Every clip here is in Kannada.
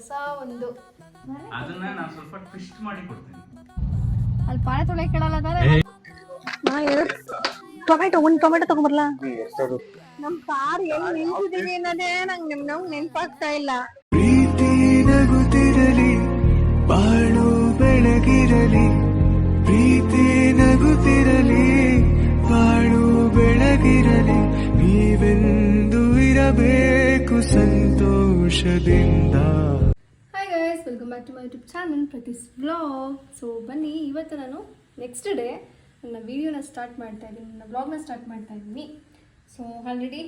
ಹೊಸ ಒಂದು ಅದನ್ನ ನಾನು ಸ್ವಲ್ಪ ಟ್ವಿಸ್ಟ್ ಮಾಡಿ ಕೊಡ್ತೀನಿ. ಅಲ್ಲಿ ಪಾಳೆ ತೊಳೆಯಕ್ಕೆ ಕೇಳಲ್ಲ ಒಂದು ಟೊಮೆಟೊ ತಗೊಂಬರ್ಲಾ? ನಮ್ ಕಾರ್ ಎಲ್ಲಿ ನಿಂತಿದೀವಿ ಅನ್ನೋದೇ ನಂಗೆ ನೆನಪಾಗ್ತಾ ಇಲ್ಲ. ಪ್ರೀತಿ ನಗುತ್ತಿರಲಿ, ಬಾಳು ಬೆಳಗಿರಲಿ, ಪ್ರೀತಿ ನಗುತ್ತಿರಲಿ, ಬಾಳು ಬೆಳಗಿರಲಿ, ನೀವೆಂದು ಇರಬೇಕು ಸಂತೋಷದಿಂದ. Hi guys, welcome back to my YouTube channel Prathi's vlog. So ಬನ್ನಿ, ಇವತ್ತು ನಾನು ನೆಕ್ಸ್ಟ್ ಡೇ ನನ್ನ ವೀಡಿಯೋನ ಸ್ಟಾರ್ಟ್ ಮಾಡ್ತಾ ಇದ್ದೀನಿ, ನನ್ನ ವ್ಲಾಗ್ನ ಸ್ಟಾರ್ಟ್ ಮಾಡ್ತಾ ಇದ್ದೀನಿ. ಸೊ ಆಲ್ರೆಡಿ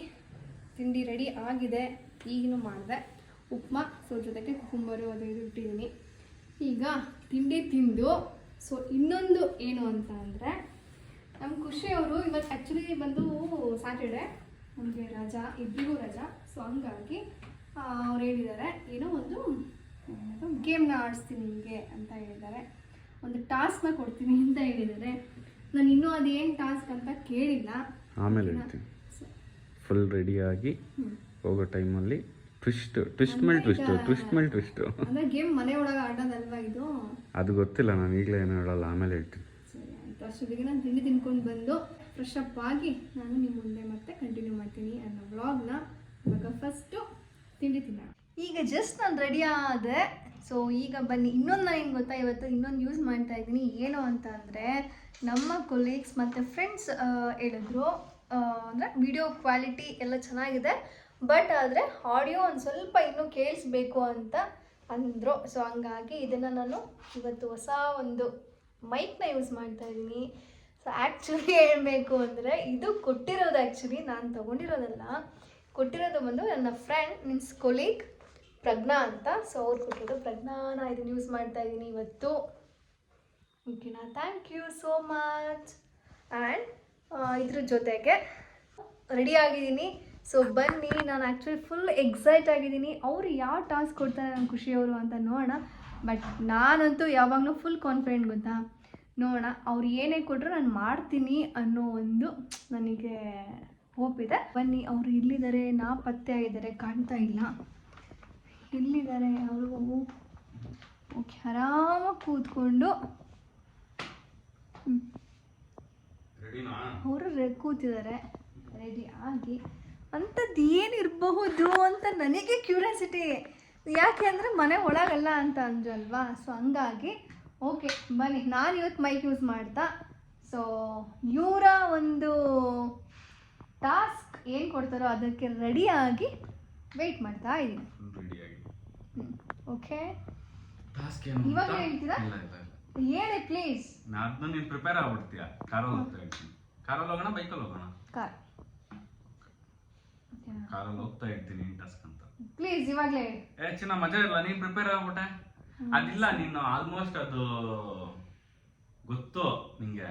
ತಿಂಡಿ ರೆಡಿ ಆಗಿದೆ, ಈಗಿನೂ ಮಾಡಿದೆ ಉಪ್ಮಾ. ಸೊ ಜೊತೆಗೆ ಕುಕುಂಬರು ಅದು ಇದು ಇಟ್ಟಿದ್ದೀನಿ. ಈಗ ತಿಂಡಿ ತಿಂದು ಸೊ ಇನ್ನೊಂದು ಏನು ಅಂತ ಅಂದರೆ, ನಮ್ಮ ಖುಷಿಯವರು ಇವತ್ತು ಆ್ಯಕ್ಚುಲಿ ಬಂದು ಸ್ಯಾಟರ್ಡೆ ನಮಗೆ ರಜಾ, ಇಬ್ಬರಿಗೂ ರಜಾ. ಸೊ ಹಂಗಾಗಿ ಅವ್ರು ಹೇಳಿದ್ದಾರೆ ಏನೋ ಒಂದು ಗೇಮ್ನ ಆಡಿಸ್ತೀನಿ ನಿಮಗೆ ಅಂತ ಹೇಳಿದ್ದಾರೆ, ಒಂದು ಟಾಸ್ಕ್ನ ಕೊಡ್ತೀನಿ ಅಂತ ಹೇಳಿದ್ದಾರೆ. ನಾನು ಇನ್ನೂ ಅದೇನು ಟಾಸ್ಕ್ ಅಂತ ಕೇಳಿಲ್ಲ, ಆಮೇಲೆ ಹೇಳ್ತೀನಿ. ಫುಲ್ ರೆಡಿಯಾಗಿ ಹೋಗೋ ಟೈಮಲ್ಲಿ ಟ್ವಿಸ್ಟ್ ಮೇಲೆ ಟ್ವಿಸ್ಟು ಅಂದರೆ ಗೇಮ್ ಮನೆ ಒಳಗೆ ಆಡೋದಲ್ವಾ ಇದು? ಅದು ಗೊತ್ತಿಲ್ಲ, ನಾನು ಈಗಲೇ ಏನೋ ಹೇಳಲ್ಲ, ಆಮೇಲೆ ಹೇಳ್ತೀನಿ. ಸರಿ ಆಯಿತು. ಅಷ್ಟೊತ್ತಿಗೆ ನಾನು ತಿಂಡಿ ತಿನ್ಕೊಂಡು ಬಂದು ಫ್ರೆಶ್ ಅಪ್ ಆಗಿ ನಾನು ನಿಮ್ಮ ಮುಂದೆ ಮತ್ತೆ ಕಂಟಿನ್ಯೂ ಮಾಡ್ತೀನಿ ಅನ್ನೋ ವ್ಲಾಗ್ನ. ಇವಾಗ ಫಸ್ಟು ತಿಂಡಿ ತಿನ್ನೋಣ. ಈಗ ಜಸ್ಟ್ ನಾನು ರೆಡಿ ಆದೆ. ಸೊ ಈಗ ಬನ್ನಿ, ಇನ್ನೊಂದು ನಾನು ಏನು ಗೊತ್ತಾ, ಇವತ್ತು ಇನ್ನೊಂದು ಯೂಸ್ ಮಾಡ್ತಾ ಇದ್ದೀನಿ. ಏನು ಅಂತ ಅಂದರೆ, ನಮ್ಮ ಕೊಲೀಗ್ಸ್ ಮತ್ತು ಫ್ರೆಂಡ್ಸ್ ಹೇಳಿದ್ರು, ಅಂದರೆ ವಿಡಿಯೋ ಕ್ವಾಲಿಟಿ ಎಲ್ಲ ಚೆನ್ನಾಗಿದೆ, ಬಟ್ ಆದರೆ ಆಡಿಯೋ ಒಂದು ಸ್ವಲ್ಪ ಇನ್ನೂ ಕೇಳಿಸ್ಬೇಕು ಅಂತ ಅಂದರು. ಸೊ ಹಂಗಾಗಿ ಇದನ್ನು ನಾನು ಇವತ್ತು ಹೊಸ ಒಂದು ಮೈಕ್ನ ಯೂಸ್ ಮಾಡ್ತಾ ಇದ್ದೀನಿ. ಸೊ ಆ್ಯಕ್ಚುಲಿ ಹೇಳಬೇಕು ಅಂದರೆ, ಇದು ಕೊಟ್ಟಿರೋದು ಆ್ಯಕ್ಚುಲಿ ನಾನು ತೊಗೊಂಡಿರೋದಲ್ಲ, ಕೊಟ್ಟಿರೋದು ಬಂದು ನನ್ನ ಫ್ರೆಂಡ್ ಮೀನ್ಸ್ ಕೊಲೀಗ್ ಪ್ರಜ್ಞಾ ಅಂತ. ಸೊ ಅವ್ರು ಕೊಟ್ಟಿರೋದು, ಪ್ರಜ್ಞಾನ ಇದನ್ನು ಯೂಸ್ ಮಾಡ್ತಾ ಇದ್ದೀನಿ ಇವತ್ತು. ಓಕೆನಾ? Thank you so much. And ಇದ್ರ ಜೊತೆಗೆ ರೆಡಿ ಆಗಿದ್ದೀನಿ. ಸೊ ಬನ್ನಿ, ನಾನು ಆ್ಯಕ್ಚುಲಿ ಫುಲ್ ಎಕ್ಸೈಟ್ ಆಗಿದ್ದೀನಿ. ಅವರು ಯಾವ ಟಾಸ್ಕ್ ಕೊಡ್ತಾರೆ ನನ್ನ ಖುಷಿಯವರು ಅಂತ ನೋಡೋಣ. ಬಟ್ ನಾನಂತೂ ಯಾವಾಗಲೂ ಫುಲ್ ಕಾನ್ಫಿಡೆಂಟ್, ಗೊತ್ತಾ? ನೋಡೋಣ, ಅವ್ರು ಏನೇ ಕೊಟ್ಟರು ನಾನು ಮಾಡ್ತೀನಿ ಅನ್ನೋ ಒಂದು ನನಗೆ ಹೋಪ್ ಇದೆ. ಬನ್ನಿ, ಅವರು ಇಲ್ಲಿದ್ದಾರೆ, ಪತ್ತೆ ಆಗಿದ್ದಾರೆ, ಕಾಣ್ತಾ ಇಲ್ಲ. ಇಲ್ಲಿದ್ದಾರೆ ಅವರು. ಓಕೆ, ಆರಾಮಾಗಿ ಕೂತ್ಕೊಂಡು ಅವರು ಕೂತಿದ್ದಾರೆ ರೆಡಿ ಆಗಿ. ಅಂಥದ್ದು ಏನಿರಬಹುದು ಅಂತ ನನಗೆ ಕ್ಯೂರಿಯಾಸಿಟಿ. ಯಾಕೆ ಅಂದರೆ ಮನೆ ಒಳಗಲ್ಲ ಅಂತ ಅಂದ್ರಲ್ವಾ, ಸೊ ಹಂಗಾಗಿ ಓಕೆ ಬನ್ನಿ. ನಾನು ಇವತ್ತು ಮೈಕ್ ಯೂಸ್ ಮಾಡ್ತಾ ಸೊ ಇವರ ಒಂದು ಟಾಸ್ಕ್ ಏನು ಕೊಡ್ತಾರೋ ಅದಕ್ಕೆ ರೆಡಿಯಾಗಿ ವೆಯ್ಟ್ ಮಾಡ್ತಾ ಇದ್ದೀನಿ. ಓಕೆ, ಇವಾಗ ಹೇಳ್ತೀರಾ? ಹೇಳಿ ಪ್ಲೀಸ್. ನಾನು ನೀನು ಪ್ರಿಪೇರ್ ಆಗ್ಬಿಡ್ತೀಯ. ಕಾರಲ್ಲಿ ಹೋಗ್ತಾ ಇರ್ತೀನಿ. ಕಾರಲ್ಲಿ ಹೋಗೋಣ, ಬೈಕಲ್ಲಿ ಹೋಗೋಣ? ಕಾರಲ್ಲಿ ಹೋಗ್ತಾ ಇರ್ತೀನಿ ಟಾಸ್ಕ್ ಅಂತ. ಪ್ಲೀಸ್ ಇವಾಗಲೇ ಚಿನ್ನ ಮಜಾ ಇರಲ್ಲ, ನೀನು ಪ್ರಿಪೇರ್ ಆಗ್ಬಿಟ್ಟೆ. ಅದಿಲ್ಲ, ನೀನು ಆಲ್ಮೋಸ್ಟ್ ಅದು ಗೊತ್ತು ನಿಂಗೆ.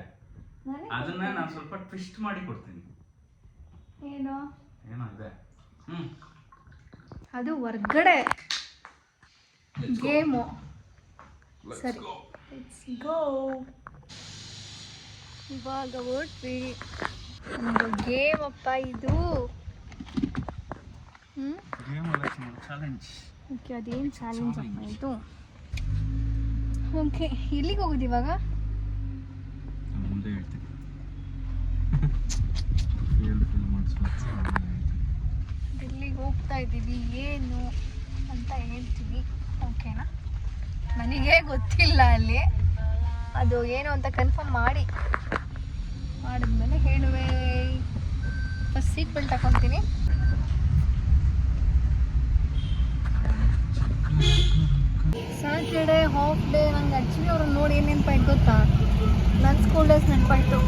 ಅದನ್ನ ನಾನು ಸ್ವಲ್ಪ ಟ್ವಿಸ್ಟ್ ಮಾಡಿ ಕೊಡ್ತೀನಿ. ಏನು ಇದೆ? ಅದು ಹೊರ್ಗಡೆ ಗೇಮು. ಸರಿ, ಲೆಟ್ಸ್ ಗೋ. ಇವಾಗ ಓಡ್ವಿ ಒಂದು ಗೇಮ್ ಅಪ್ಪ ಇದು. ಓಕೆ, ಅದೇನು ಚಾಲೆಂಜ್ ಅಪ್ಪ ಇದು? ಓಕೆ, ಎಲ್ಲಿಗೆ ಹೋಗೋದು ಇವಾಗ? ಮುಂದೆ ಹೇಳ್ತೀನಿ. ಎಲ್ಲಿಗೆ ಹೋಗ್ತಾ ಇದ್ದೀವಿ ಏನು ಅಂತ ಹೇಳ್ತೀವಿ, ಓಕೆನಾ? ನನಗೆ ಗೊತ್ತಿಲ್ಲ ಅಲ್ಲಿ ಅದು ಏನು ಅಂತ ಕನ್ಫರ್ಮ್ ಮಾಡಿದ್ಮೇಲೆ ಹೇಳುವೆ. ಫಸ್ಟ್ ಸೀಟ್ ಬೆಲ್ಟ್ ಹಾಕೊತೀನಿ. Saturday half day. ನಂಗೆ ಆ್ಯಕ್ಚುಲಿ ಅವ್ರನ್ನ ನೋಡಿ ಏನು ನೆನಪಾಯ್ತು ಗೊತ್ತಾ? ನನ್ನ ಸ್ಕೂಲ್ ಡೇಸ್ ನೆನಪಾಯ್ತು.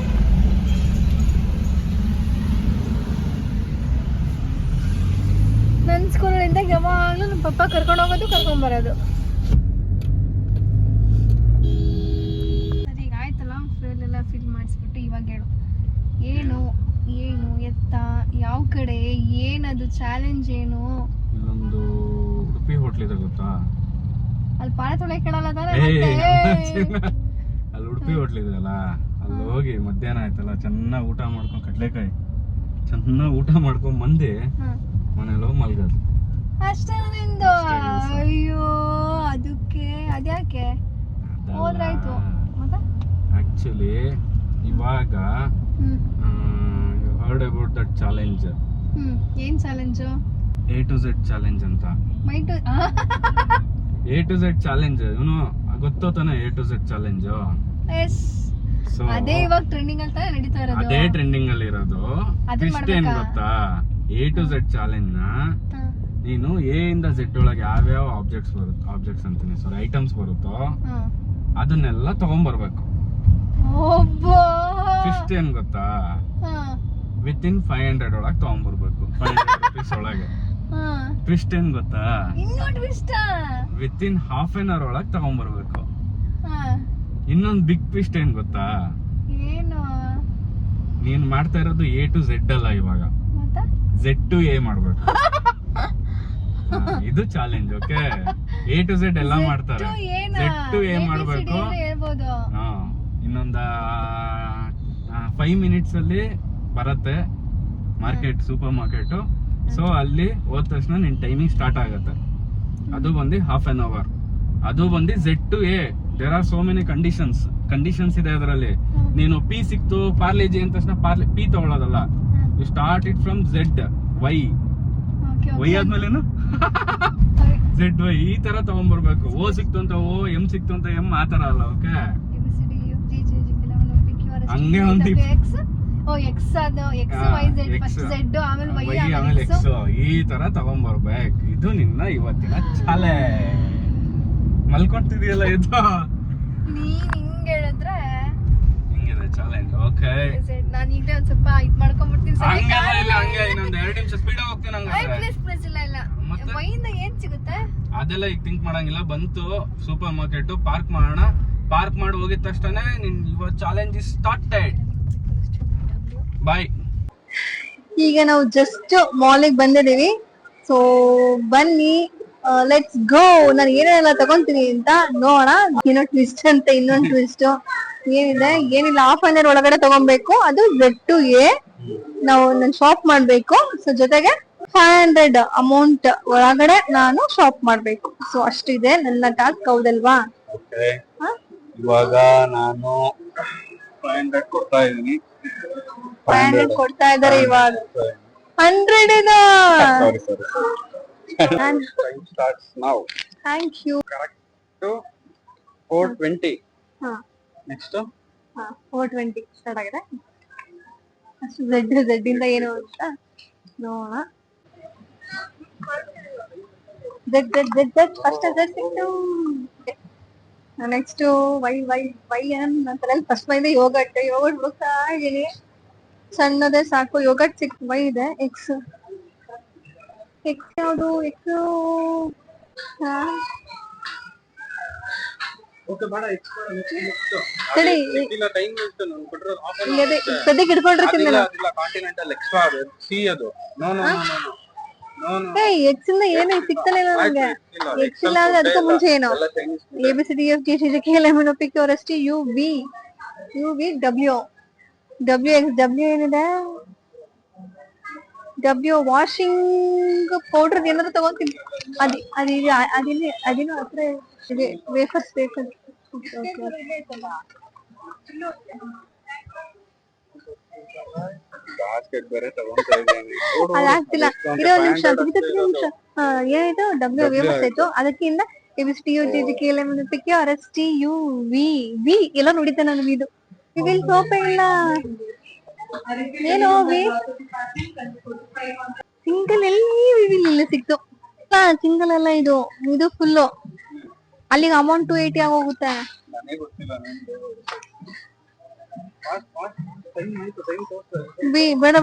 ನನ್ನ ಸ್ಕೂಲಿಂದ ಯಾವಾಗಲೂ ನಮ್ಮ ಪಪ್ಪ ಕರ್ಕೊಂಡು ಹೋಗೋದು, ಕರ್ಕೊಂಬರೋದು. ಸರಿ, ಈಗ ಆಯ್ತಲ್ಲ, ಫುಲ್ಲೆಲ್ಲ ಫಿಲ್ ಮಾಡಿಸ್ಬಿಟ್ಟು ಇವಾಗ ಹೇಳು, ಏನು ಏನು ಎತ್ತ, ಯಾವ ಕಡೆ, ಏನದು ಚಾಲೆಂಜ್ ಏನು? ಇಲ್ಲೊಂದು ಉಡುಪಿ ಹೋಟ್ಲ್ ಇದೆ, ಗೊತ್ತಾ? ಅಲ್ಲಿ ಪಾಳೆ ತೊಳೆಯಕ್ಕೆ ಕೇಳಲ್ಲ ತಾನೆ? ಅಲ್ಲಿ ಉಡುಪಿ ಹೋಟ್ಲ್ ಇದೆಯಲ್ಲ, ಅಲ್ಲಿ ಹೋಗಿ ಮಧ್ಯಾಹ್ನ ಆಯ್ತಲ್ಲ, ಚೆನ್ನಾಗಿ ಊಟ ಮಾಡ್ಕೊಂಡು, ಕಡ್ಲೆಕಾಯಿ ಚೆನ್ನಾಗಿ ಊಟ ಮಾಡ್ಕೊಂಡ್ ಬಂದು ಮನೇಲಿ ಹೋಗಿ ಮಲ್ಗೋದು ಅಷ್ಟೇ ನಿಂದು. ಅಯ್ಯೋ ಹೋದ್ರೆ ಆಯ್ತು ಮತ್ತೆ ಆಕ್ಚುಲಿ ಇವಾಗ ಹರ್ಡ್ ಅಬೌಟ್ ದಟ್ ಚಾಲೆಂಜ್. ಏನ್ challenge? A to Z challenge ಅಂತ. A to Z ಚಾಲೆಂಜ್ ಇವನು ಗೊತ್ತೋ ತಾನೆ? A to Z challenge. Yes, ಅದೇ ಇವಾಗ ಟ್ರೆಂಡಿಂಗ್ ಅಂತ ನಡೀತಾ ಇರೋದು. ಅದೇ ಟ್ರೆಂಡಿಂಗ್ ಅಲ್ಲಿ ಇರೋದು. ಟ್ವಿಸ್ಟ್ ಏನ್ ಗೊತ್ತಾ? A to Z ಚಾಲೆಂಜ್ ನ ನೀನು A ಇಂದ Z ಒಳಗೆ ಯಾವ್ಯಾವ ಆಬ್ಜೆಕ್ಟ್ಸ್ ಅಂತೀನಿ ಸಾರಿ ಐಟಮ್ಸ್ ಬರುತ್ತೋ ಅದನ್ನೆಲ್ಲ ತಗೊಂಡ್ಬರ್ಬೇಕು. ಟ್ವಿಸ್ಟ್ ಏನ್ ಗೊತ್ತಾ? ವಿತಿನ್ 500 ಒಳಗೆ ತಗೊಂಡ್ಬರ್ಬೇಕು. 500 rupees ಒಳಗೆ. ಟ್ವಿಸ್ಟ್ ಏನ್ ಗೊತ್ತಾ? ವಿತಿನ್ ಹಾಫ್ ಆನ್ ಅವರ್ ಒಳಗೆ ತಗೊಂಡ್ಬರ್ಬೇಕು. ಇನ್ನೊಂದು ಬಿಗ್ ಟ್ವಿಸ್ಟ್ ಏನ್ ಗೊತ್ತಾ? ಏನು? ನೀನ್ ಮಾಡ್ತಾ ಇರೋದು A to Z ಅಲ್ಲ, ಇವಾಗ Z to A ಮಾಡ್ಬೇಕು. ಇದು challenge. Okay, A to Z ಎಲ್ಲ ಮಾಡ್ತಾರೆ, Z to A ಮಾಡ್ಬೇಕು. ಇನ್ನೊಂದ 5 minutes ಅಲ್ಲಿ ಬರತ್ತೆ ಮಾರ್ಕೆಟ್, ಸೂಪರ್ ಮಾರ್ಕೆಟ್. ಸೊ ಅಲ್ಲಿ ಹೋದ ತಕ್ಷಣ ನಿನ್ ಟೈಮಿಂಗ್ ಸ್ಟಾರ್ಟ್ ಆಗತ್ತೆ. ಅದು ಬಂದು ಹಾಫ್ ಆನ್ ಅವರ್. ಅದು ಬಂದು Z to A. There are so many conditions ಇದೆ ಅದರಲ್ಲಿ. ನೀನು P ಸಿಕ್ತು ಪಾರ್ಲೇಜಿ ಅಂದ ತಕ್ಷಣ P ತಗೊಳ್ಳೋದಲ್ಲ. You start it from Z Y. Y ಆದ್ಮೇಲೇನು Z Y ಈ ತರ ತಗೊಂಡ್ಬರ್ಬೇಕು. O ಸಿಕ್ತು ಅಂತ O, M ಸಿಕ್ತು ಅಂತ M, ಆ ತರ ಅಲ್ಲ. ಓಕೆ, ಹಂಗೆ ಒಂದು ಈ ತರ ತಗೊಂಡ್ಬರ್ಬೇಕು. ಇದು ನಿನ್ನ ಇವತ್ತಿನ ಚಾಲೆಂಜ್. ಮಲ್ಕೊಂತಿದೆಯಲ್ಲ ಇದು ನೀನ್ ಹಿಂಗ್ ಹೇಳಿದ್ರೆ ಹಿಂಗಿದೆ ಚಾಲೆಂಜ್. ಓಕೆ, ನಾನು ಈಗಲೇ ಒಂದ್ ಸ್ವಲ್ಪ ಇದ್ ಮಾಡ್ಕೊಂಡ್ಬಿಡ್ತೀನಿ. ಹಂಗೆ ಇನ್ನೊಂದ್ 2 ನಿಮಿಷ ಸ್ಪೀಡ್ ಹೋಗ್ತೀನಿ. ಇಲ್ಲ ವೈಯಿಂದ ಏನ್ ಸಿಗುತ್ತೆ ಅದೆಲ್ಲ ಈಗ ಥಿಂಕ್ ಮಾಡಂಗಿಲ್ಲ. ಬಂತು ಸೂಪರ್ ಮಾರ್ಕೆಟ್, ಪಾರ್ಕ್ ಮಾಡೋಣ. ಪಾರ್ಕ್ ಮಾಡಿ ಹೋಗಿದ ತಕ್ಷಣ ನಿನ್ ಇವತ್ತು ಚಾಲೆಂಜ್ ಇಸ್ ಸ್ಟಾರ್ಟೆಡ್. ಬಾಯ್. ಈಗ ನಾವು ಜಸ್ಟ್ ಮಾಲಿಗೆ ಬಂದಿದೀವಿ. ಸೊ ಬನ್ನಿ, ಲೆಟ್ಸ್ ಗೋ. ನಾನು ಏನೆಲ್ಲ ತಗೊಂತೀನಿ ಅಂತ ನೋಡೋಣ. ಇನ್ನೊಂದು ಟ್ವಿಸ್ಟ್ ಅಂತ ಇನ್ನೊಂದು ಟ್ವಿಸ್ಟ್ ಏನಿದೆ ಏನಿಲ್ಲ. ಹಾಫ್ ಆನ್ ಅವರ್ ಒಳಗಡೆ ತಗೊಬೇಕು. ಅದು Z to A ನಾವು ನಾನು ಶಾಪ್ ಮಾಡ್ಬೇಕು. ಸೊ ಜೊತೆಗೆ 500 ಅಮೌಂಟ್ ಒಳಗಡೆ ನಾನು ಶಾಪ್ ಮಾಡ್ಬೇಕು. ಸೊ ಅಷ್ಟಿದೆ ನನ್ನ ಟಾಸ್ಕ್, ಹೌದಲ್ವಾ? ಇವಾಗ ನಾನು 500 ಕೊಡ್ತಾ ಇದೀನಿ. 500 ಕೊಡ್ತಾ ಇದಾರೆ ಇವಾಗ. 100 ಇದೆ. Time starts now. Thank you. Correct to 420. Next 420 start ಆಗಿದೆ. ಅಷ್ಟು Z ಇಂದ ಏನು ಅಂತ ನೋಡೋಣ. Z ಫಸ್ಟ್ Z ಸಿಕ್ತು. ನೆಕ್ಸ್ಟ್ ವೈ ನನ್ನ ತಲೆಯಲ್ಲಿ ಫಸ್ಟ್ ವೈ ಇದೆ. ಯೋಗಟ್ ಹುಡುಕ್ತಾ ಇದೀನಿ. ಸಣ್ಣದೇ ಸಾಕು. ಯೋಗಟ್ ಸಿಕ್ತು. ವೈ ಇದೆ. ಎಕ್ಸ್ ಯಾವುದು? ಎಕ್ಸ್ ಸರಿ, ಸದ್ಯಕ್ಕೆ ಹಿಡ್ಕೊಂಡಿರ್ತೀನಿ ನಾನು. ಎಕ್ಸ್ ಇಂದ ಏನು ಸಿಗ್ತಾನೆ ಇಲ್ಲ ನನಗೆ. ಎಕ್ಸ್ ಇಲ್ಲ ಅಂದ್ರೆ ಅದಕ್ಕೂ ಮುಂಚೆ ಏನು? ABCDFGHIJKLMNOPQRST UV WX ಏನಿದೆ? W ವಾಷಿಂಗ್ ಪೌಡರ್ ಏನಾದ್ರು ತಗೊಂತೀನಿ. ಅದೇನು ಹತ್ರ ಇದೆ. ವೇಫರ್ಸ್ ಅದಾಗ್ತಿಲ್ಲ. ಇರೋ ನಿಮಿಷ ಏನಾಯ್ತು? W ವೇಫರ್ಸ್ ಆಯ್ತು. ಅದಕ್ಕಿಂತ ABCDFGHIJKLMNOPQRST UV ಎಲ್ಲ ನೋಡಿದ್ದೆ ನಾನು. ಇದು ಇಲ್ಲಿ ಸೋಪೆ ಇಲ್ಲ. ಏನು ಸಿಂಗಲ್ ಎಲ್ಲಿ ಸಿಕ್ತು? ಸಿಂಗಲ್ ಅಲ್ಲ, ಇದು ಫುಲ್ಲು. ಅಲ್ಲಿಗೆ ಅಮೌಂಟ್ 280 ಆಗೋಗುತ್ತೆ. ಬೇಡ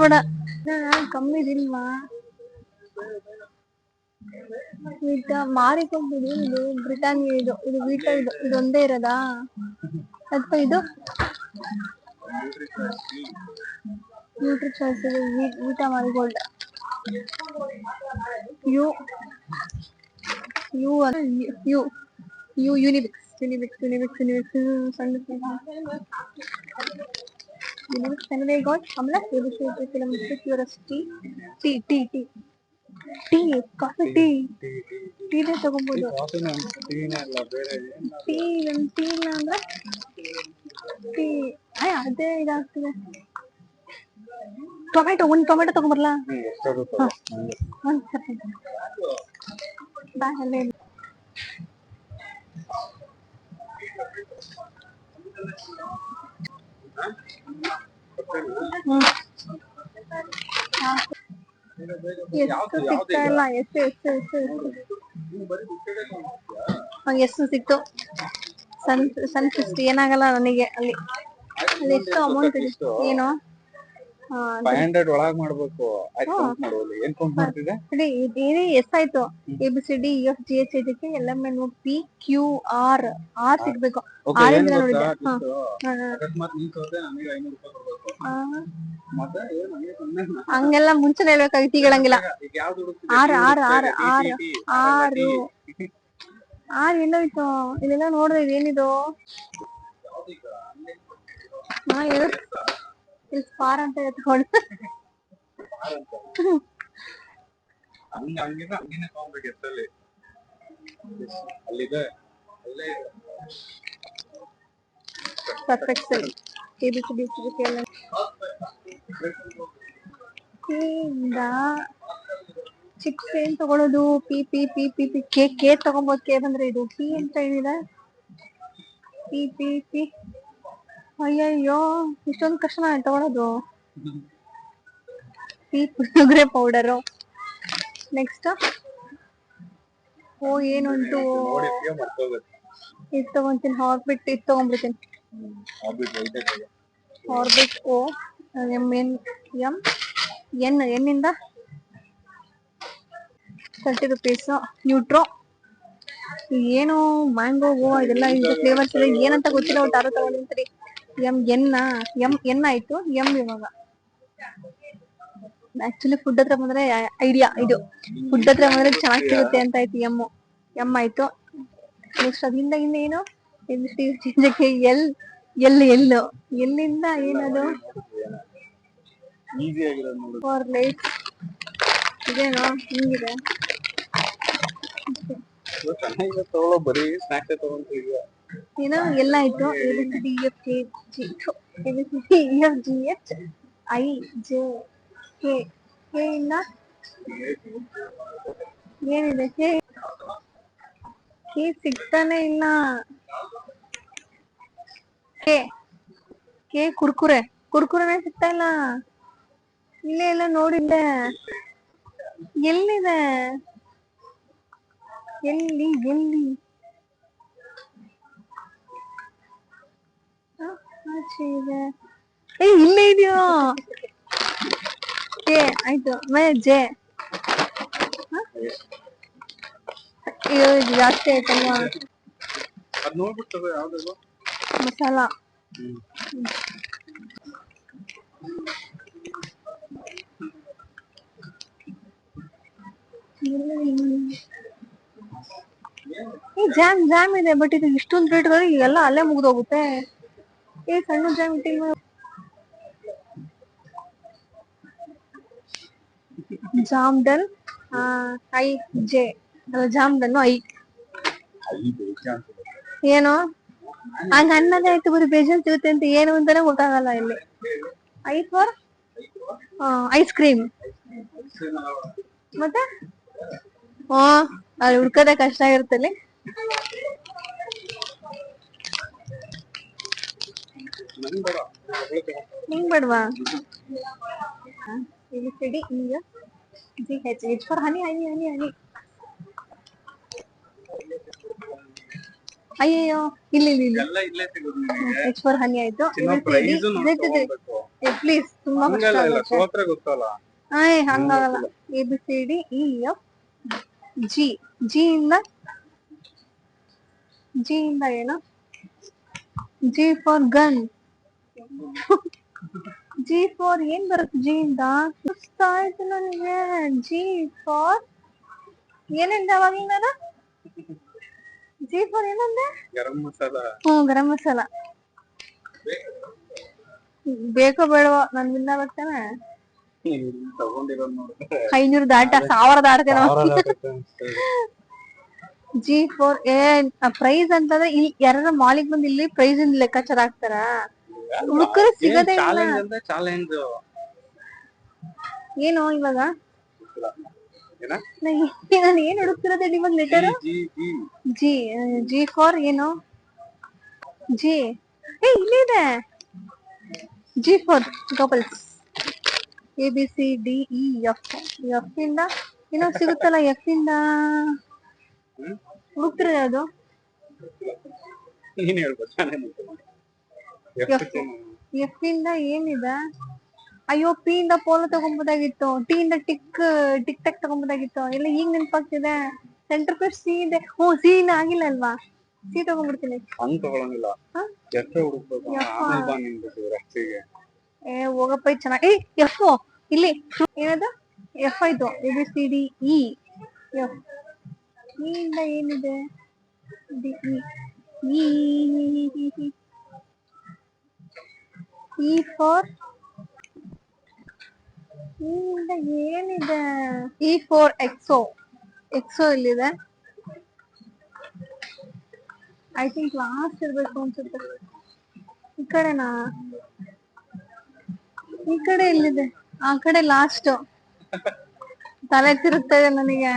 ಕಮ್ಮಿ ಇಲ್ವಾ? ಮಾರಿಕೊಂಬಿಡಿ. ಇದು ಬ್ರಿಟಾನಿಯಾ. ಇದು ವೀಟಾ. ಇದೊಂದೇ ಇರೋದಾ ಅಥವಾ ಇದು Nutri Choice? Vita Marie Gold. Unibics ಸಣ್ಣ got Amla ABCDFGHIJKLMNOPQRST T tea coffee ಟೀನೇ ತಗೊಬೋದು. ಟೀ ಇಲ್ಲ ಅಂದ್ರೆ ಟೀ ಅದೇ ಇದಾಗ್ತದೆ. ಒಂದ್ ಟೊಮೆಟೊ ತಗೊಂಬರ್ಲಾ? ಒಂದ್ ಸೆಕೆಂಡ್ ಬಾ ಅಲ್ಲೇ. ಎಷ್ಟು ಸಿಗ್ತಾ ಇಲ್ಲ. ಎಷ್ಟು ಸಿಕ್ತು? ಸನ್ 50 ಏನಾಗಲ್ಲ ನನಗೆ. ಅಲ್ಲಿ ಎಷ್ಟು ಅಮೌಂಟ್ ಇದೆ? ಏನು 500 ಒಳಗ್ ಮಾಡ್ಬೇಕು. ಏನ್ ಕೌಂಟ್ ಮಾಡ್ತಿದೆ? ಎಷ್ಟಾಯ್ತು? ABCD EF GH ಇದಕ್ಕೆ LMNO P Q R ಸಿಗ್ಬೇಕು. ನೋಡಿದ್ದೆ. ಹಂಗೆಲ್ಲ ಮುಂಚೆ ಹೇಳ್ಬೇಕಾಗಿತ್ತು, ಈಗ ಹೇಳಂಗಿಲ್ಲ. ಆರು ಎಲ್ಲೋಯ್ತು? ಇಲ್ಲೆಲ್ಲ ನೋಡ್ದೆ. ಇದೇನಿದು? ಇಲ್ಲಿ ಸ್ಪಾರ್ ಅಂತ ಎತ್ಕೊಂಡು ಚಿಕ್ಸ್ ಏನ್ ತಗೊಳ್ಳೋದು? P P P P P K K ತಗೊಬೋದು. ಕೆ ಬಂದ್ರೆ ಇದು ಪಿ ಅಂತ ಏನಿದೆ? P P P. ಅಯ್ಯಯ್ಯೋ, ಇಷ್ಟೊಂದು ಕಷ್ಟ ತಗೊಳ್ಳೋದು. P puliyogare powder. ನೆಕ್ಸ್ಟ್ ಏನುಂಟು? ಇದು ತಗೊಂತೀನಿ. ಹಾರ್ಬಿಟ್ ಇದು ತಗೊಂಡ್ಬಿಡ್ತೀನಿ. ಹಾರ್ಬಿಟ್ ಎನ್ನಿಂದ 30 ರೂಪೀಸ್. ನ್ಯೂಟ್ರೋ ಏನು ಮ್ಯಾಂಗೋ ಇದೆಲ್ಲ ಫ್ಲೇವರ್ಸ್ ಇದೆ. ಏನಂತ ಗೊತ್ತಿಲ್ಲ, ಒಟ್ಟು ಯಾರು ತಗೊಂಡಿರ್ತೀರಿ. ಎನ್ ಆಯ್ತು. ಇವಾಗ ಆಕ್ಚುಲಿ ಫುಡ್ ಹತ್ರ ಬಂದ್ರೆ ಐಡಿಯಾ, ಇದು ಫುಡ್ ಹತ್ರ ಬಂದ್ರೆ ಚೆನ್ನಾಗಿ ಸಿಗುತ್ತೆ ಅಂತ ಆಯ್ತು. ಎಂ ಆಯ್ತು. ನೆಕ್ಸ್ಟ್ ಅದಿಂದ ಏನು? ಎಲ್ಲಿಂದ ಏನದು? ಫಾರ್ ಲೈಟ್ ಇದೇನೋ ಹಿಂಗಿದೆ. ಏನೋ ಎಲ್ಲ ಆಯ್ತು. ABCD EF GH I J K ಇಂದ ಏನಿದೆ? ಕೆ ಸಿಗ್ತಾನೆ ಇಲ್ಲ. ಕೆ ಕುರ್ಕುರೆನೇ ಸಿಗ್ತಾ ಇಲ್ಲ. ಇಲ್ಲೇ ಎಲ್ಲ ನೋಡಿದ್ದೆ. ಎಲ್ಲಿದೆ? ಎಲ್ಲಿ ಆಚೆ ಇದೆ. ಇಲ್ಲೇ ಇದೆಯೋ? ಕೆ ಆಯ್ತು. ಜೆ ಇದು ಜಾಸ್ತಿ ಆಯ್ತಲ್ವಾ? ಮಸಾಲ ಜಾಮ್ ಇದೆ. ಬಟ್ ಇದು ಇಷ್ಟೊಂದು ರೇಟ್ ಎಲ್ಲ ಅಲ್ಲೇ ಮುಗ್ದೋಗುತ್ತೆ. ಸಣ್ಣ ಜಾಮ್ ಇಟ್ಟಿಲ್ಲ. ಜಾಮ್ಡನ್ ಐ ಜೆ ಜಾಮ್ಡನ್ ಐ ಏನು ಹಂಗ ಅನ್ನದೇ ಆಯ್ತು. ಬರೀ ಬೇಜಾನ್ ಸಿಗುತ್ತೆ ಅಂತ ಏನು ಅಂತಾನೆ ಗೊತ್ತಾಗಲ್ಲ ಇಲ್ಲಿ. I for ice cream. ಮತ್ತೆ ಅಲ್ಲಿ ಹುಡ್ಕೋದೇ ಕಷ್ಟ ಆಗಿರುತ್ತಲ್ಲಿ. ನಿಂಗ್ ಬೇಡವಾ? ABCD EF GH H for honey. ಅಯ್ಯಯ್ಯೋ, ಇಲ್ಲಿ H for honey ಆಯ್ತು. ಪ್ಲೀಸ್, ತುಂಬಾ ಹಂಗಾಗಲ್ಲ. ABCD EF G ಇಂದ ಏನು? G for gun. G for ಏನ್ ಬರುತ್ತೆ? G ಇಂದ ಆಯ್ತು ನನಗೆ. G ಫಾರ್ ಏನಿಂದ ಅವಾಗಿಂದ? G ಫಾರ್ ಏನಂದೆ? ಗರಂ ಮಸಾಲ. ಬೇಕೋ ಬೇಡವೋ? ನನ್ ವಿನ್ನ ಬರ್ತಾನೆ. ತಗೊಂಡಿರೋದು ನೋಡಿದ್ರೆ 500 ದಾಟ 1000 ದಾಟ್ತೇನೋ. G4 ಪ್ರೈಸ್ ಅಂತಂದ್ರೆ ಇಲ್ಲಿ ಯಾರು ಮಾಲಿಗೆ ಬಂದು ಇಲ್ಲಿ ಪ್ರೈಸ್ ಲೆಕ್ಕಾಚಾರ ಹಾಕ್ತಾರ? ಹುಡುಕರು ಸಿಗದೇ ಇಲ್ಲ. ಚಾಲೆಂಜ್ ಏನು ಇವಾಗ ನಾನು ಏನ್ ಹುಡುಕ್ತಿರೋದೇ ಇವಾಗ ಲೆಟರ್ G4 ಏನು ಜಿ ಇಲ್ಲಿದೆ G4 ಗಪಲ್ಸ್ ABCDEF ಇಂದ ಏನೋ ಸಿಗುತ್ತಲ್ಲ. F ಇಂದ ಹುಡುಕ್ತಿರೋದು ಯಾವ್ದು? F ಇಂದ ಏನಿದೆ? ಅಯ್ಯೋ P ಇಂದ ಪೋಲೋ ತಗೊಂಬೋದಾಗಿತ್ತು, T ಇಂದ ಟಿಕ್ ಟಾಕ್ ತಗೊಂಬೋದಾಗಿತ್ತು. ಎಲ್ಲ ಈಗ ನೆನಪಾಗ್ತಿದೆ. ಸೆಂಟರ್ ಪ್ಲಸ್ C ಇದೆ. C ಇನ್ನ ಆಗಿಲ್ಲ ಅಲ್ವಾ? C ತಗೊಂಡ್ಬಿಡ್ತೀನಿ. ಹೋಗಪ್ಪ ಚೆನ್ನಾಗಿ. F ಇಲ್ಲಿ ಏನದು? F ಆಯ್ತು. ABCDE F. E ಇಂದ ಏನಿದೆ? E for ಇಂದ ಏನಿದೆ? E for exo ಇಲ್ಲಿದೆ. ಐ ಥಿಂಕ್ ಲಾಸ್ಟ್ ಇರ್ಬೇಕು ಅನ್ಸುತ್ತೆ. ಈ ಕಡೆನಾ? ಈ ಕಡೆ ಎಲ್ಲಿದೆ? ಆ ಕಡೆ ಲಾಸ್ಟ್. ತಲೆ ತಿರುಗ್ತಾ ಇದೆ ನನಗೆ.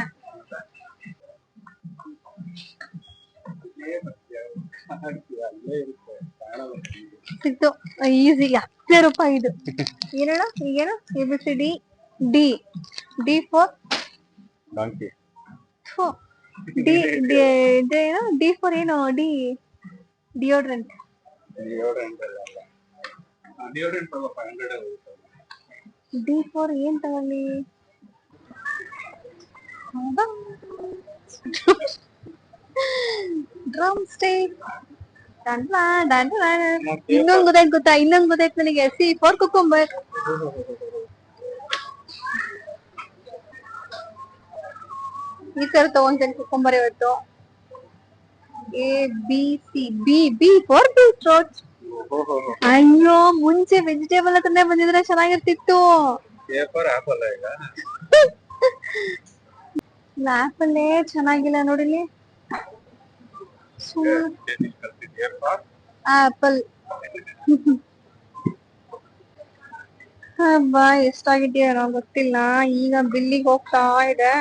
ಸಿಕ್ತು ಈಸಿ. 10 ರೂಪಾಯಿ ಇದು. ಏನಣ್ಣ ಈಗೇನು? ABCD D for D for ಏನು? ಡಿಯೋಡ್ರೆಂಟ್. D for ಏನ್ ತಗೊಳ್ಳಿ? Drum stick. ಇನ್ನೊಂದು ಗೊತ್ತಾಯ್ತು ನನಗೆ. C for cucumber. ಈ ತರ ತಗೊಂತೇನೆ ಕುಕುಂಬರ್ ಇವತ್ತು. ABC B for beetroot. ಅಯ್ಯೋ ಮುಂಚೆ ವೆಜಿಟೇಬಲ್ ಹತ್ರನೇ ಬಂದಿದ್ರೆ ಚೆನ್ನಾಗಿರ್ತಿತ್ತು. ಆಪಲ್ಲೇ ಚೆನ್ನಾಗಿಲ್ಲ ನೋಡಿಲಿ. ಆಪಲ್. ಹಬ್ಬಾ ಎಷ್ಟಾಗಿದೆಯೋ ಗೊತ್ತಿಲ್ಲ. ಈಗ ಬಿಲ್ಲಿಗೆ ಹೋಗ್ತಾ ಇದೆ.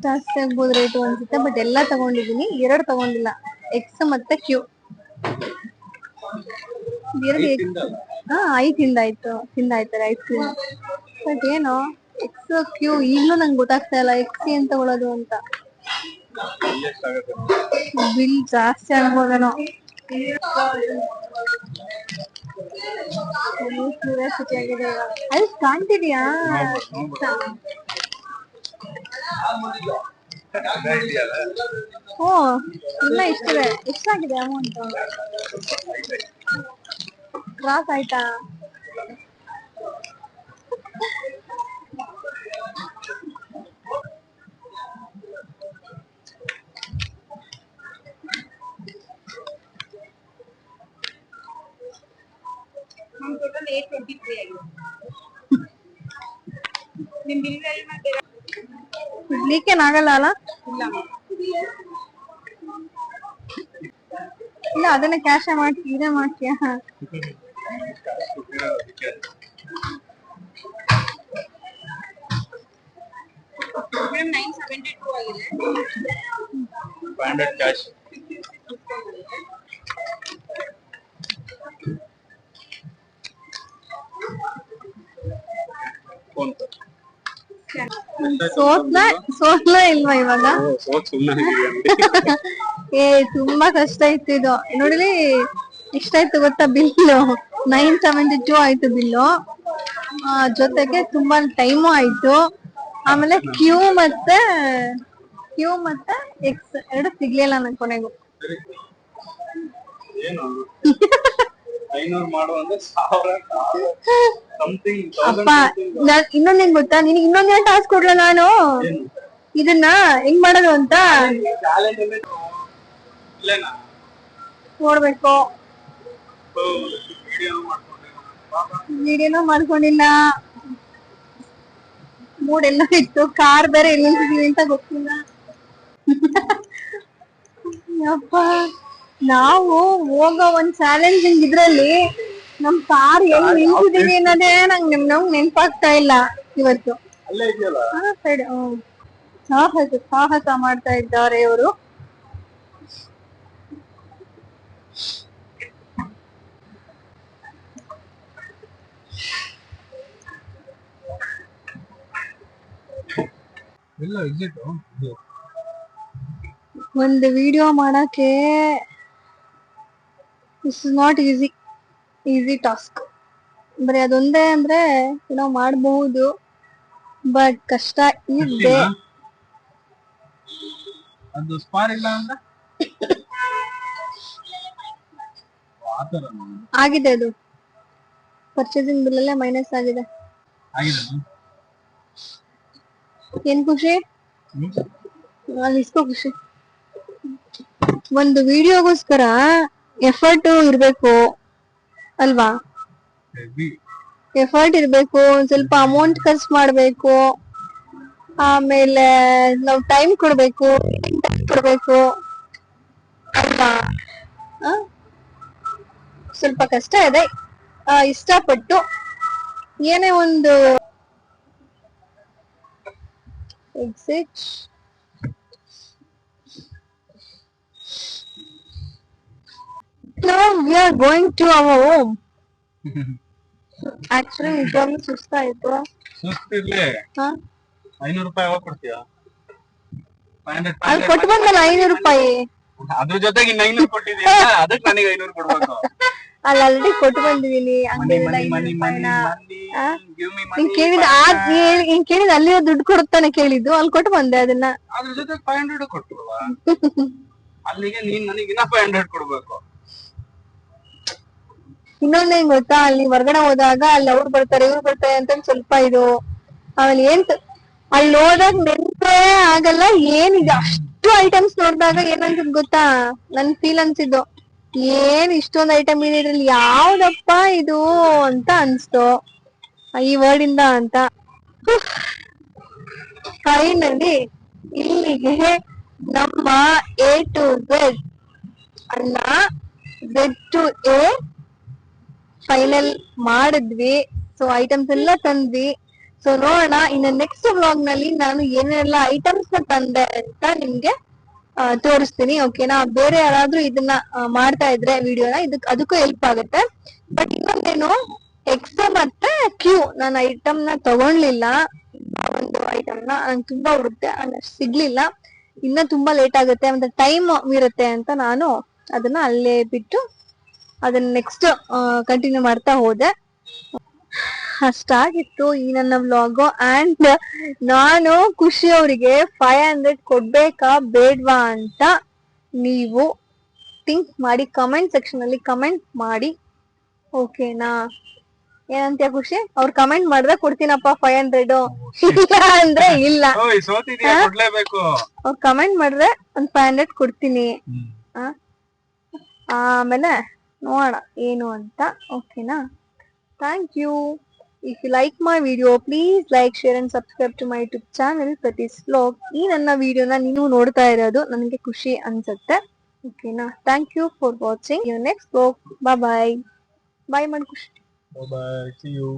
ಜಾಸ್ತಿ ಆಗ್ಬೋದು ರೇಟು ಅನ್ಸುತ್ತೆ. ಬಟ್ ಎಲ್ಲಾ ತಗೊಂಡಿದೀನಿ, 2 ತಗೊಂಡಿಲ್ಲ. X ಮತ್ತೆ Q. 5 ತಿಂದಾಯ್ತಾರೆ ಐಸ್ ಕ್ರೀಮ್. ಬಟ್ ಏನೋ X Q ಈಗ್ಲೂ ನಂಗೆ ಗೊತ್ತಾಗ್ತಾ ಇಲ್ಲ X ಏನ್ ತಗೊಳ್ಳೋದು ಅಂತ. ಬಿಲ್ ಜಾಸ್ತಿ ಆಗ್ಬೋದೇನೋ. ಕ್ಯೂರಿಯಾಸಿಟಿ ಆಗಿದೆ. ಅಲ್ಲಿ ಕಾಣ್ತಿದ್ಯಾ? ಇಲ್ಲ ಇಷ್ಟಿದೆ. ಎಷ್ಟಾಗಿದೆ ಅಮೌಂಟ್? ಕ್ರಾಸ್ ಆಯ್ತಾ? ಇಡ್ಲಿಕ್ಕೇನಾಗಲ್ಲ ಅಲ್ಲ? ಇಲ್ಲ ಅದನ್ನ ಕ್ಯಾಶ್ ಮಾಡ್ತೀಯ? ಇದೇ ಮಾಡ್ತೀಯ? ಸೋತ್ಲ ಇಲ್ವಾ ಇವಾಗ? ತುಂಬಾ ಕಷ್ಟ ಇತ್ತು ಇದು. ನೋಡಿಲಿ ಎಷ್ಟಾಯ್ತು ಗೊತ್ತಾ ಬಿಲ್ಲು? 972 ಆಯ್ತು ಬಿಲ್ಲು. ಜೊತೆಗೆ ತುಂಬಾ ಟೈಮು ಆಯ್ತು. ಆಮೇಲೆ ಕ್ಯೂ ಮತ್ತೆ X 2 ಸಿಗ್ಲಿಲ್ಲ ನನ್ ಕೊನೆಗೂ. 500 ಮಾಡು ಅಂದ್ರೆ 1000 ಸಮಥಿಂಗ್ ಅಪ್ಪ ಇನ್ನೊಂದೇನ್ ಗೊತ್ತಾ, ನಿನಗೆ ಇನ್ನೊಂದೇನ್ ಟಾಸ್ಕ್ ಕೊಡ್ಲ ನಾನು, ಇದನ್ನ ಹೆಂಗ್ ಮಾಡೋದು ಅಂತ ನೋಡ್ಬೇಕು. ವಿಡಿಯೋನೂ ಮಾಡ್ಕೊಂಡಿಲ್ಲ, ಮೂಡ್ ಎಲ್ಲ ಇತ್ತು, ಕಾರ್ ಬೇರೆ ಎಲ್ಲಿ ನಿಲ್ಸಿದೀವಿ ಅಂತ ಗೊತ್ತಿಲ್ಲ. ಯಪ್ಪ, ನಾವು ಹೋಗೋ ಒಂದ್ ಚಾಲೆಂಜಿಂಗ್ ಇದ್ರಲ್ಲಿ ನಮ್ ಕಾರ್ ಎಲ್ಲಿ ನಿಲ್ಸಿದೀವಿ ಅನ್ನೋದೇ ನಂಗೆ ನೆನ್ಪಾಗ್ತಾ ಇಲ್ಲ ಇವತ್ತು. ಸೈಡ್ ಸಾಹಸ ಮಾಡ್ತಾ ಇದ್ದಾರೆ ಇವರು. ಒಂದು ವಿಡಿಯೋ ಮಾಡಕ್ಕೆ ಇಟ್ಸ್ ನಾಟ್ ಈಸಿ ಟಾಸ್ಕ್. ಬರೀ ಅದೊಂದೇ ಅಂದ್ರೆ ಏನೋ ಮಾಡಬಹುದು, ಬಟ್ ಕಷ್ಟ ಇದೆ. ಅದು ಸ್ಪಾರ್ ಇಲ್ಲ ಅಂದ್ರೆ ಆಗಿದೆ, ಅದು ಪರ್ಚೇಸಿಂಗ್ ಬಿಲ್ ಅಲ್ಲೇ ಮೈನಸ್ ಆಗಿದೆ. ಏನ್ ಖುಷಿ ಅಲ್ಲಿ ಇಸ್ಕೋ ಖುಷಿ. ಒಂದು ವಿಡಿಯೋಗೋಸ್ಕರ ಎಫರ್ಟ್ ಇರ್ಬೇಕು ಅಲ್ವಾ, ಎಫರ್ಟ್ ಇರ್ಬೇಕು, ಒಂದ್ ಸ್ವಲ್ಪ ಅಮೌಂಟ್ ಖರ್ಚು ಮಾಡ್ಬೇಕು, ಆಮೇಲೆ ನಾವು ಟೈಮ್ ಕೊಡ್ಬೇಕು ಅಲ್ವಾ. ಸ್ವಲ್ಪ ಕಷ್ಟ ಇದೆ. ಇಷ್ಟಪಟ್ಟು ಏನೇ ಒಂದು exit Now we are going to our home. Actually, ನಿಜವಾಗ್ಲೂ ಸುಸ್ತಾಯ್ತು. ಸುಸ್ತಿರ್ಲಿ, 500 ರೂಪಾಯಿ ಯಾವಾಗ ಕೊಡ್ತೀಯಾ? ಅಲ್ಲಿ ಕೊಟ್ಟು ಬಂದಲ್ಲ 500 ರೂಪಾಯಿ, ಅದ್ರ ಜೊತೆಗೆ ಇನ್ನು 500 ಕೊಟ್ಟಿದ್ಯಾ, ಅದಕ್ಕೆ ನನಗೆ 500 ಕೊಡ್ಬೇಕು. ಅಲ್ಲಿ ಆಲ್ರೆಡಿ ಕೊಟ್ಟು ಬಂದಿದೀನಿ. ಕೇಳಿದ ಅಲ್ಲಿ ದುಡ್ಡು ಕೊಡುತ್ತಾನೆ ಕೇಳಿದ್ದು, ಅಲ್ಲಿ ಕೊಟ್ಟು ಬಂದೆ ಅದನ್ನ. ಅದ್ರ ಜೊತೆ 500 ಕೊಟ್ಟಲ್ವಾ, ಅಲ್ಲಿಗೆ ನೀನ್ ನನಗೆ ಇನ್ನ 500 ಕೊಡ್ಬೇಕು. ಇನ್ನೊಂದೇನ್ ಗೊತ್ತಾ, ಅಲ್ಲಿ ಹೊರಗಡೆ ಹೋದಾಗ ಅಲ್ಲಿ ಅವ್ರು ಬರ್ತಾರೆ ಇವ್ರು ಬರ್ತಾರೆ ಅಂತ ಸ್ವಲ್ಪ ಇದು, ಆಮೇಲೆ ಅಲ್ಲಿ ಹೋದಾಗ ನೆನ್ಪೇ ಆಗಲ್ಲ ಏನಿದೆ. ಅಷ್ಟು ಐಟಮ್ಸ್ ನೋಡಿದಾಗ ಏನಂತ ಗೊತ್ತಾ, ನನ್ ಫೀಲ್ ಅನ್ಸಿದ್ದು, ಏನ್ ಇಷ್ಟೊಂದು ಐಟಮ್ ಇದೆ ಇದ್ರಲ್ಲಿ, ಯಾವ್ದಪ್ಪ ಇದು ಅಂತ ಅನ್ಸ್ತು ಈ ವರ್ಡ್ ಇಂದ ಅಂತ. ಫೈನಲಿ ಇಲ್ಲಿಗೆ ನಮ್ಮ A to Z ಅಲ್ಲ Z to A ಫೈನಲ್ ಮಾಡಿದ್ವಿ. ಸೊ ಐಟಮ್ಸ್ ಎಲ್ಲ ತಂದ್ವಿ. ಸೊ ನೋಡೋಣ ಇನ್ನು ನೆಕ್ಸ್ಟ್ ವ್ಲಾಗ್ ನಲ್ಲಿ ನಾನು ಏನೆಲ್ಲ ಐಟಮ್ಸ್ ನ ತಂದೆ ಅಂತ ನಿಮ್ಗೆ ತೋರಿಸ್ತೀನಿ. ಓಕೆನಾ, ಬೇರೆ ಯಾರಾದ್ರೂ ಇದನ್ನ ಮಾಡ್ತಾ ಇದ್ರೆ ವಿಡಿಯೋನ ಅದಕ್ಕೂ ಹೆಲ್ಪ್ ಆಗುತ್ತೆ. ಬಟ್ ಇನ್ನೊಂದೇನು, ಎಕ್ಸ್ ಮತ್ತೆ ಕ್ಯೂ ನಾನು ಐಟಮ್ ನ ತಗೊಂಡ್ಲಿಲ್ಲ. ಒಂದು ಐಟಮ್ ನ ನಂಗೆ ತುಂಬಾ ಹುಡುಕ್ತೆ, ಸಿಗ್ಲಿಲ್ಲ. ಇನ್ನ ತುಂಬಾ ಲೇಟ್ ಆಗುತ್ತೆ ಮತ್ತೆ ಟೈಮ್ ಇರುತ್ತೆ ಅಂತ ನಾನು ಅದನ್ನ ಅಲ್ಲೇ ಬಿಟ್ಟು ಅದನ್ನ ನೆಕ್ಸ್ಟ್ ಕಂಟಿನ್ಯೂ ಮಾಡ್ತಾ ಹೋದೆ. ಅಷ್ಟಾಗಿತ್ತು ಈ ನನ್ನ ವ್ಲಾಗ್. ಅಂಡ್ ನಾನು ಖುಷಿ ಅವರಿಗೆ 500 ಕೊಡ್ಬೇಕಾ ಬೇಡ್ವಾ ಅಂತ ನೀವು ಥಿಂಕ್ ಮಾಡಿ ಕಮೆಂಟ್ ಸೆಕ್ಷನ್ ಅಲ್ಲಿ ಕಮೆಂಟ್ ಮಾಡಿ. ಓಕೆನಾ, ಏನಂತೀಯ ಖುಷಿ? ಅವ್ರು ಕಮೆಂಟ್ ಮಾಡಿದ್ರೆ ಕೊಡ್ತೀನಪ್ಪ 500, ಇಲ್ಲ ಅಂದ್ರೆ ಇಲ್ಲ. ಅವ್ರು ಕಮೆಂಟ್ ಮಾಡಿದ್ರೆ ಒಂದ್ 500 ಕೊಡ್ತೀನಿ. ಆಮೇಲೆ ನೋಡೋಣ ಏನು ಅಂತ. ಓಕೆನಾ, thank you. If you like my video, please like, share and subscribe to my YouTube channel Prati's Vlog. ಈ ನನ್ನ ವಿಡಿಯೋನ ನೀವು ನೋಡ್ತಾ ಇರೋದು ನನಗೆ ಖುಷಿ ಅನ್ಸುತ್ತೆ. ಓಕೆನಾ, thank you for watching. your next vlog. Bye bye. Bye ಮಾಡಿ ಖುಷಿ. Bye bye, see you.